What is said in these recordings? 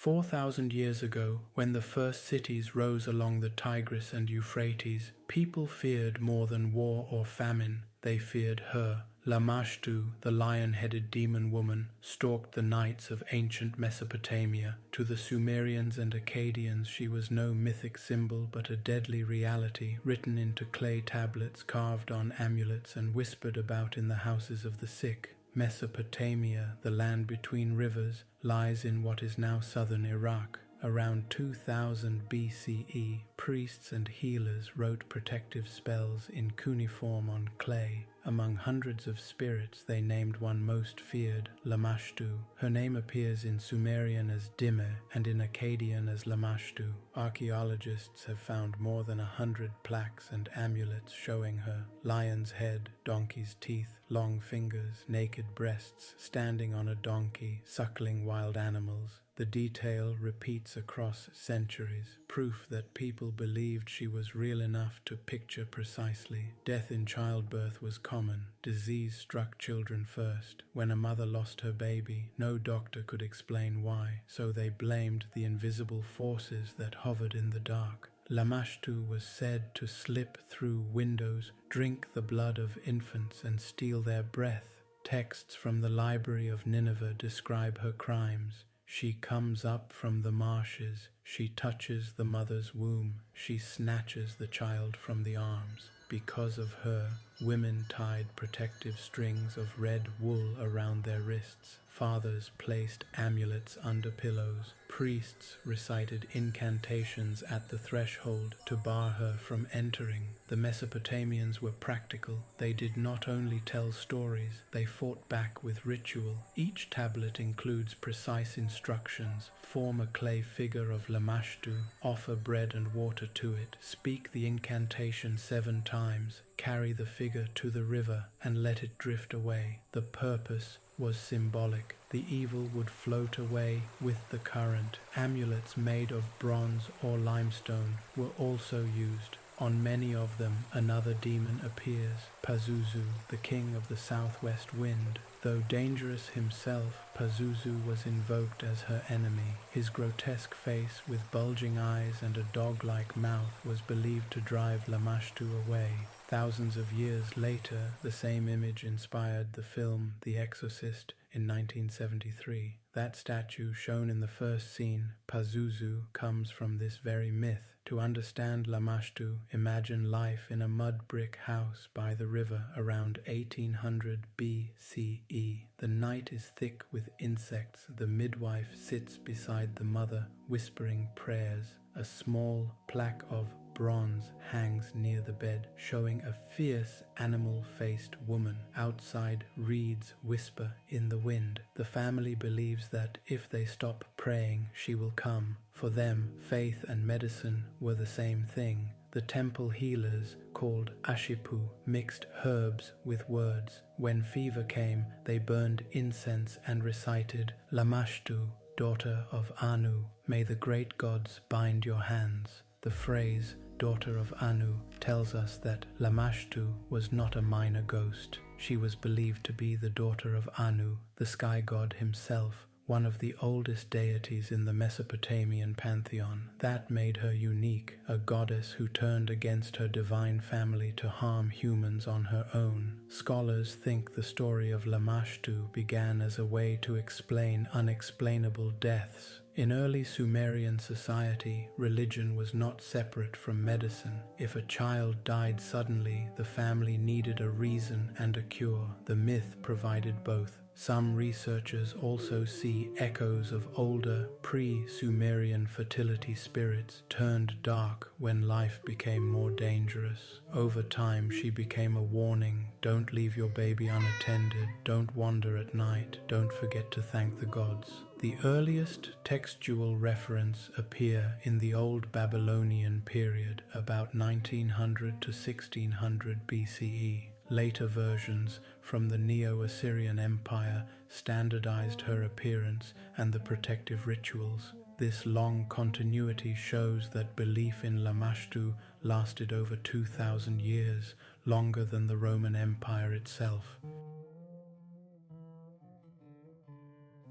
4,000 years ago, when the first cities rose along the Tigris and Euphrates, people feared more than war or famine. They feared her. Lamashtu, the lion-headed demon woman, stalked the nights of ancient Mesopotamia. To the Sumerians and Akkadians, she was no mythic symbol but a deadly reality, written into clay tablets, carved on amulets, and whispered about in the houses of the sick. Mesopotamia, the land between rivers, lies in what is now southern Iraq. Around 2000 BCE, priests and healers wrote protective spells in cuneiform on clay. Among hundreds of spirits, they named one most feared, Lamashtu. Her name appears in Sumerian as Dime and in Akkadian as Lamashtu. Archaeologists have found more than 100 plaques and amulets showing her: lion's head, donkey's teeth, long fingers, naked breasts, standing on a donkey, suckling wild animals. The detail repeats across centuries, proof that people believed she was real enough to picture precisely. Death in childbirth was common. Disease struck children first. When a mother lost her baby, no doctor could explain why, so they blamed the invisible forces that hovered in the dark. Lamashtu was said to slip through windows, drink the blood of infants, and steal their breath. Texts from the Library of Nineveh describe her crimes. She comes up from the marshes, she touches the mother's womb, she snatches the child from the arms. Because of her, women tied protective strings of red wool around their wrists. Fathers placed amulets under pillows. Priests recited incantations at the threshold to bar her from entering. The Mesopotamians were practical. They did not only tell stories, they fought back with ritual. Each tablet includes precise instructions. Form a clay figure of Lamashtu, offer bread and water to it, speak the incantation 7 times, carry the figure to the river and let it drift away. The purpose was symbolic. The evil would float away with the current. Amulets made of bronze or limestone were also used. On many of them, another demon appears, Pazuzu, the king of the southwest wind. Though dangerous himself, Pazuzu was invoked as her enemy. His grotesque face with bulging eyes and a dog-like mouth was believed to drive Lamashtu away. Thousands of years later, the same image inspired the film The Exorcist in 1973. That statue shown in the first scene, Pazuzu, comes from this very myth. To understand Lamashtu, imagine life in a mud brick house by the river around 1800 BCE. The night is thick with insects. The midwife sits beside the mother, whispering prayers. A small plaque of bronze hangs near the bed, showing a fierce animal-faced woman. Outside, reeds whisper in the wind. The family believes that if they stop praying, she will come. For them, faith and medicine were the same thing. The temple healers, called Ashipu, mixed herbs with words. When fever came, they burned incense and recited, "Lamashtu, daughter of Anu, may the great gods bind your hands." The phrase, daughter of Anu, tells us that Lamashtu was not a minor ghost. She was believed to be the daughter of Anu, the sky god himself, one of the oldest deities in the Mesopotamian pantheon. That made her unique, a goddess who turned against her divine family to harm humans on her own. Scholars think the story of Lamashtu began as a way to explain unexplainable deaths. In early Sumerian society, religion was not separate from medicine. If a child died suddenly, the family needed a reason and a cure. The myth provided both. Some researchers also see echoes of older, pre-Sumerian fertility spirits turned dark when life became more dangerous. Over time, she became a warning. Don't leave your baby unattended. Don't wander at night. Don't forget to thank the gods. The earliest textual reference appear in the Old Babylonian period, about 1900 to 1600 BCE. Later versions from the Neo-Assyrian Empire standardized her appearance and the protective rituals. This long continuity shows that belief in Lamashtu lasted over 2,000 years, longer than the Roman Empire itself.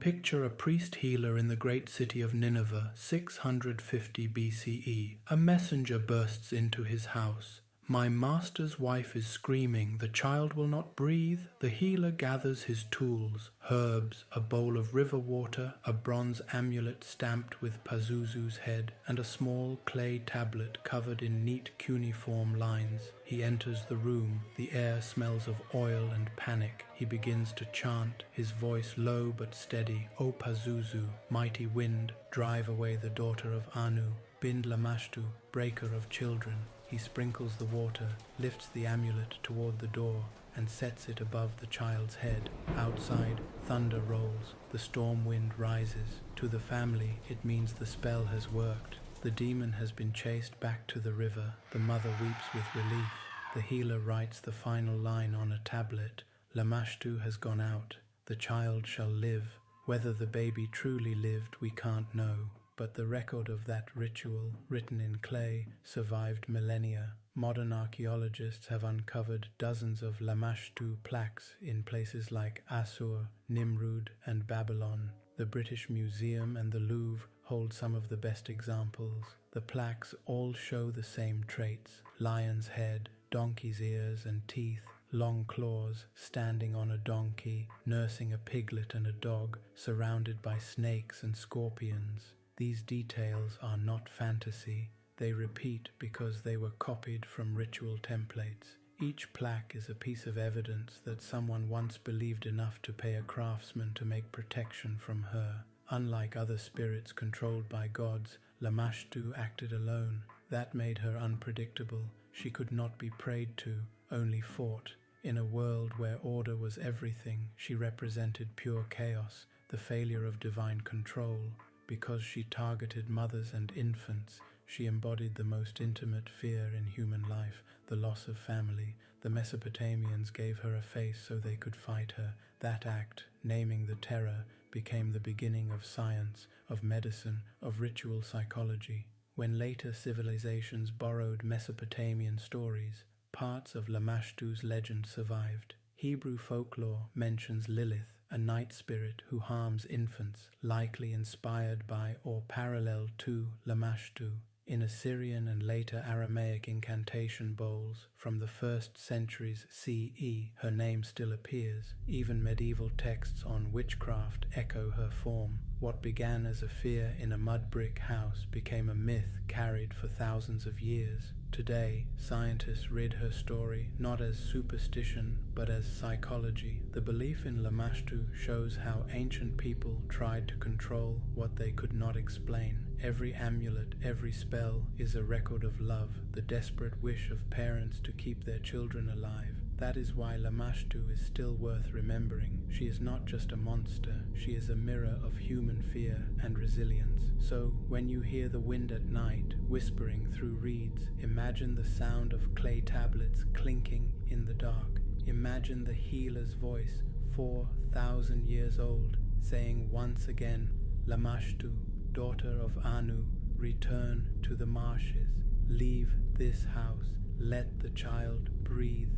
Picture a priest healer in the great city of Nineveh, 650 BCE. A messenger bursts into his house. My master's wife is screaming, the child will not breathe. The healer gathers his tools, herbs, a bowl of river water, a bronze amulet stamped with Pazuzu's head, and a small clay tablet covered in neat cuneiform lines. He enters the room. The air smells of oil and panic. He begins to chant, his voice low but steady. O Pazuzu, mighty wind, drive away the daughter of Anu. Bind Lamashtu, breaker of children. He sprinkles the water, lifts the amulet toward the door, and sets it above the child's head. Outside, thunder rolls. The storm wind rises. To the family, it means the spell has worked. The demon has been chased back to the river. The mother weeps with relief. The healer writes the final line on a tablet. Lamashtu has gone out. The child shall live. Whether the baby truly lived, we can't know. But the record of that ritual, written in clay, survived millennia. Modern archaeologists have uncovered dozens of Lamashtu plaques in places like Assur, Nimrud, and Babylon. The British Museum and the Louvre hold some of the best examples. The plaques all show the same traits: lion's head, donkey's ears and teeth, long claws, standing on a donkey, nursing a piglet and a dog, surrounded by snakes and scorpions. These details are not fantasy. They repeat because they were copied from ritual templates. Each plaque is a piece of evidence that someone once believed enough to pay a craftsman to make protection from her. Unlike other spirits controlled by gods, Lamashtu acted alone. That made her unpredictable. She could not be prayed to, only fought. In a world where order was everything, she represented pure chaos, the failure of divine control. Because she targeted mothers and infants, she embodied the most intimate fear in human life, the loss of family. The Mesopotamians gave her a face so they could fight her. That act, naming the terror, became the beginning of science, of medicine, of ritual psychology. When later civilizations borrowed Mesopotamian stories, parts of Lamashtu's legend survived. Hebrew folklore mentions Lilith, a night spirit who harms infants, likely inspired by or parallel to Lamashtu. In Assyrian and later Aramaic incantation bowls from the 1st centuries CE, her name still appears. Even medieval texts on witchcraft echo her form. What began as a fear in a mud brick house became a myth carried for thousands of years. Today, scientists read her story not as superstition but as psychology. The belief in Lamashtu shows how ancient people tried to control what they could not explain. Every amulet, every spell is a record of love, the desperate wish of parents to keep their children alive. That is why Lamashtu is still worth remembering. She is not just a monster, she is a mirror of human fear and resilience. So, when you hear the wind at night, whispering through reeds, imagine the sound of clay tablets clinking in the dark. Imagine the healer's voice, 4,000 years old, saying once again, Lamashtu, daughter of Anu, return to the marshes. Leave this house. Let the child breathe.